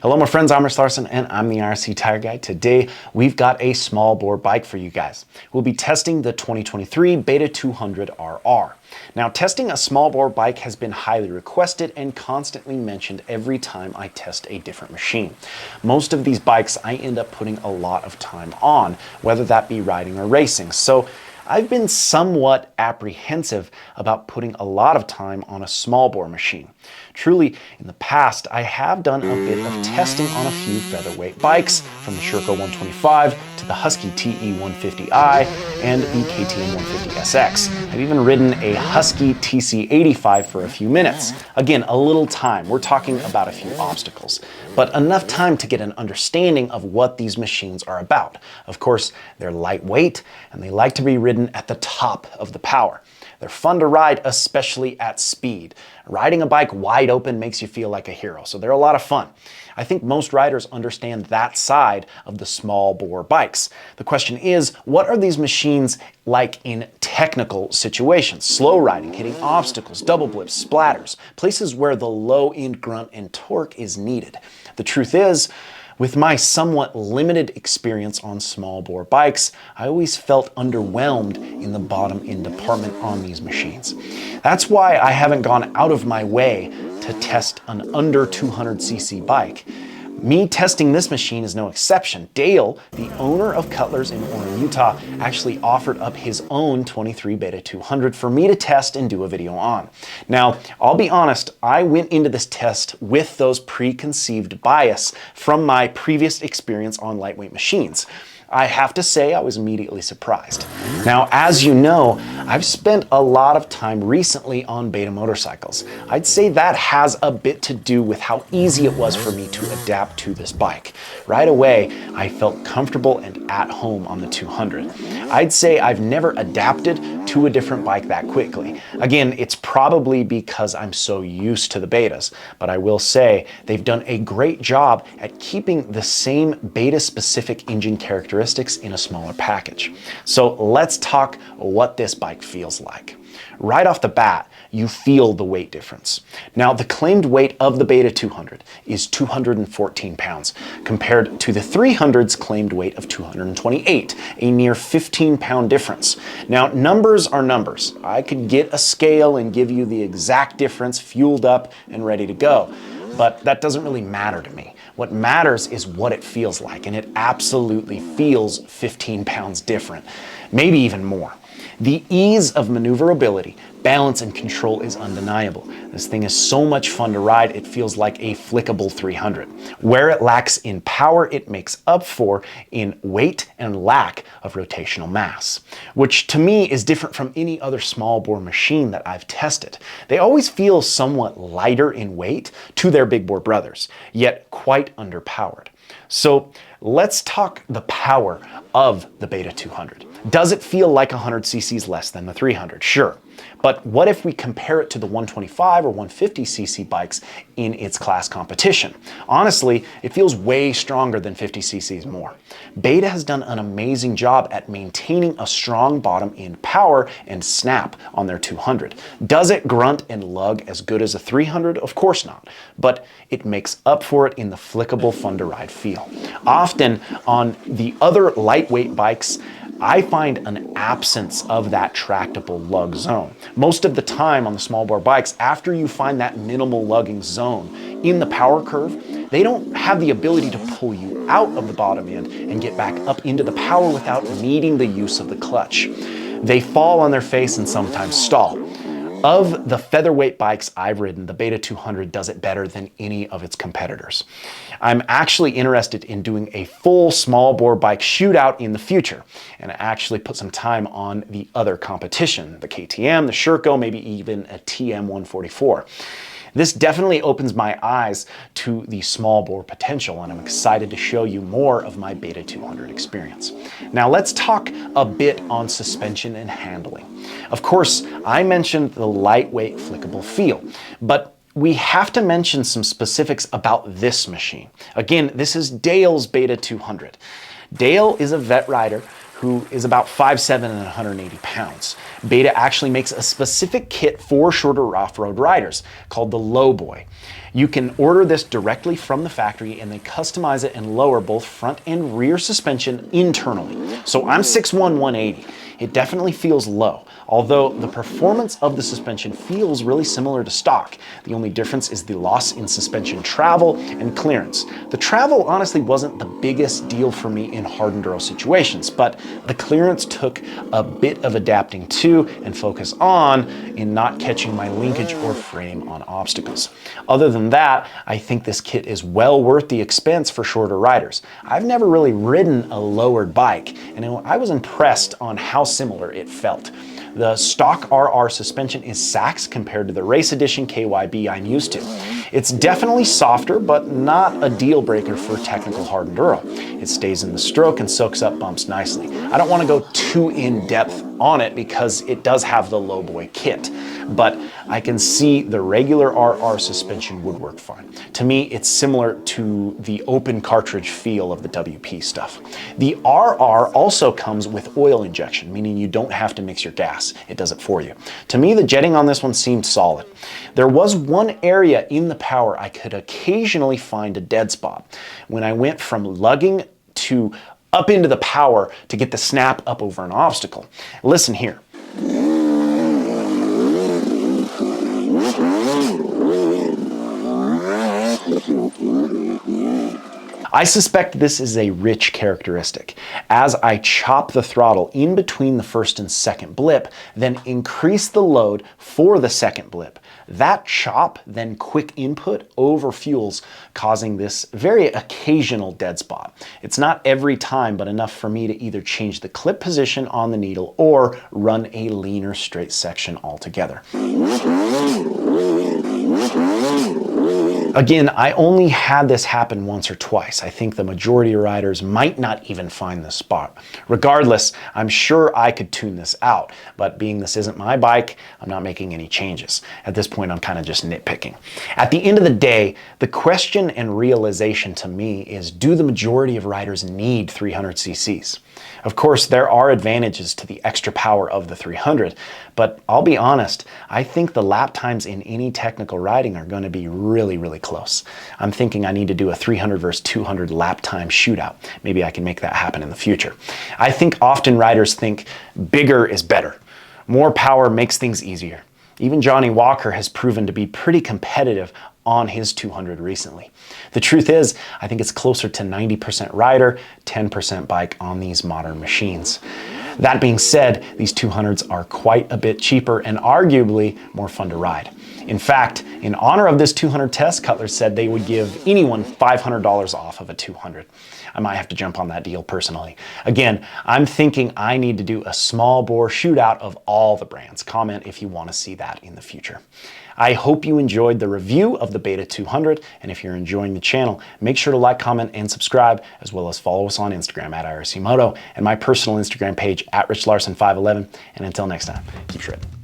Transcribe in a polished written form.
Hello my friends, I'm Rich Larson and I'm the IRC Tire Guy. Today we've got a small bore bike for you guys. We'll be testing the 2023 Beta 200 RR. Now, testing a small bore bike has been highly requested and constantly mentioned every time I test a different machine. Most of these bikes I end up putting a lot of time on, whether that be riding or racing. So I've been somewhat apprehensive about putting a lot of time on a small bore machine. Truly, in the past, I have done a bit of testing on a few featherweight bikes, from the Sherco 125 to the Husky TE 150i and the KTM 150SX. I've even ridden a Husky TC 85 for a few minutes. Again, a little time. We're talking about a few obstacles, but enough time to get an understanding of what these machines are about. Of course, they're lightweight and they like to be ridden at the top of the power. They're fun to ride, especially at speed. Riding a bike wide open makes you feel like a hero, so they're a lot of fun. I think most riders understand that side of the small bore bikes. The question is, what are these machines like in technical situations? Slow riding, hitting obstacles, double blips, splatters, places where the low end grunt and torque is needed. The truth is, with my somewhat limited experience on small bore bikes, I always felt underwhelmed in the bottom end department on these machines. That's why I haven't gone out of my way to test an under 200cc bike. Me testing this machine is no exception. Dale, the owner of Cutler's in Orem, Utah, actually offered up his own 23 Beta 200 for me to test and do a video on. Now, I'll be honest, I went into this test with those preconceived bias from my previous experience on lightweight machines. I have to say I was immediately surprised. Now, as you know, I've spent a lot of time recently on Beta motorcycles. I'd say that has a bit to do with how easy it was for me to adapt to this bike. Right away, I felt comfortable and at home on the 200. I'd say I've never adapted to a different bike that quickly. Again, it's probably because I'm so used to the Betas, but I will say they've done a great job at keeping the same Beta-specific engine characteristics in a smaller package. So let's talk what this bike feels like. Right off the bat, you feel the weight difference. Now, the claimed weight of the Beta 200 is 214 pounds, compared to the 300's claimed weight of 228, a near 15-pound difference. Now, numbers are numbers. I could get a scale and give you the exact difference, fueled up and ready to go, but that doesn't really matter to me. What matters is what it feels like, and it absolutely feels 15 pounds different, maybe even more. The ease of maneuverability, balance, and control is undeniable. This thing is so much fun to ride, it feels like a flickable 300. Where it lacks in power, it makes up for in weight and lack of rotational mass, which to me is different from any other small bore machine that I've tested. They always feel somewhat lighter in weight to their big bore brothers, yet quite underpowered. So let's talk the power of the Beta 200. Does it feel like 100 cc's less than the 300? Sure. But what if we compare it to the 125 or 150cc bikes in its class competition? Honestly, it feels way stronger than 50 cc's more. Beta has done an amazing job at maintaining a strong bottom end power and snap on their 200. Does it grunt and lug as good as a 300? Of course not, but it makes up for it in the flickable, fun to ride feel. Often on the other lightweight bikes, I find an absence of that tractable lug zone. Most of the time on the small bore bikes, after you find that minimal lugging zone in the power curve, they don't have the ability to pull you out of the bottom end and get back up into the power without needing the use of the clutch. They fall on their face and sometimes stall. Of the featherweight bikes I've ridden, the Beta 200 does it better than any of its competitors. I'm actually interested in doing a full small bore bike shootout in the future, and actually put some time on the other competition, the KTM, the Sherco, maybe even a TM 144. This definitely opens my eyes to the small bore potential, and I'm excited to show you more of my Beta 200 experience. Now let's talk a bit on suspension and handling. Of course, I mentioned the lightweight flickable feel, but we have to mention some specifics about this machine. Again, this is Dale's Beta 200. Dale is a vet rider who is about 5'7" and 180 pounds. Beta actually makes a specific kit for shorter off-road riders called the Lowboy. You can order this directly from the factory and then customize it and lower both front and rear suspension internally. So I'm 6'1", 180. It definitely feels low, although the performance of the suspension feels really similar to stock. The only difference is the loss in suspension travel and clearance. The travel honestly wasn't the biggest deal for me in hard enduro situations, but the clearance took a bit of adapting to and focus on in not catching my linkage or frame on obstacles. Other than that, I think this kit is well worth the expense for shorter riders. I've never really ridden a lowered bike, and I was impressed on how similar it felt. The stock RR suspension is Sachs compared to the Race Edition KYB I'm used to. It's definitely softer, but not a deal breaker for technical hard enduro. It stays in the stroke and soaks up bumps nicely. I don't want to go too in depth on it because it does have the Lowboy kit, but I can see the regular RR suspension would work fine. To me, it's similar to the open cartridge feel of the WP stuff. The RR also comes with oil injection, meaning you don't have to mix your gas. It does it for you. To me, the jetting on this one seemed solid. There was one area in the power I could occasionally find a dead spot. When I went from lugging to up into the power to get the snap up over an obstacle. Listen here. I suspect this is a rich characteristic. As I chop the throttle in between the first and second blip, then increase the load for the second blip. That chop, then quick input, overfuels, causing this very occasional dead spot. It's not every time, but enough for me to either change the clip position on the needle or run a leaner straight section altogether. Again, I only had this happen once or twice. I think the majority of riders might not even find this spot. Regardless, I'm sure I could tune this out, but being this isn't my bike, I'm not making any changes. At this point, I'm kind of just nitpicking. At the end of the day, the question and realization to me is, do the majority of riders need 300 cc's? Of course, there are advantages to the extra power of the 300, but I'll be honest, I think the lap times in any technical riding are going to be really, really close. I'm thinking I need to do a 300 versus 200 lap time shootout. Maybe I can make that happen in the future. I think often riders think bigger is better. More power makes things easier. Even Johnny Walker has proven to be pretty competitive on his 200 recently. The truth is, I think it's closer to 90% rider, 10% bike on these modern machines. That being said, these 200s are quite a bit cheaper and arguably more fun to ride. In fact, in honor of this 200 test, Cutler said they would give anyone $500 off of a 200. I might have to jump on that deal personally. Again, I'm thinking I need to do a small bore shootout of all the brands. Comment if you want to see that in the future. I hope you enjoyed the review of the Beta 200, and if you're enjoying the channel, make sure to like, comment, and subscribe, as well as follow us on Instagram at IRC Moto and my personal Instagram page at RichLarson511. And until next time, keep shredding.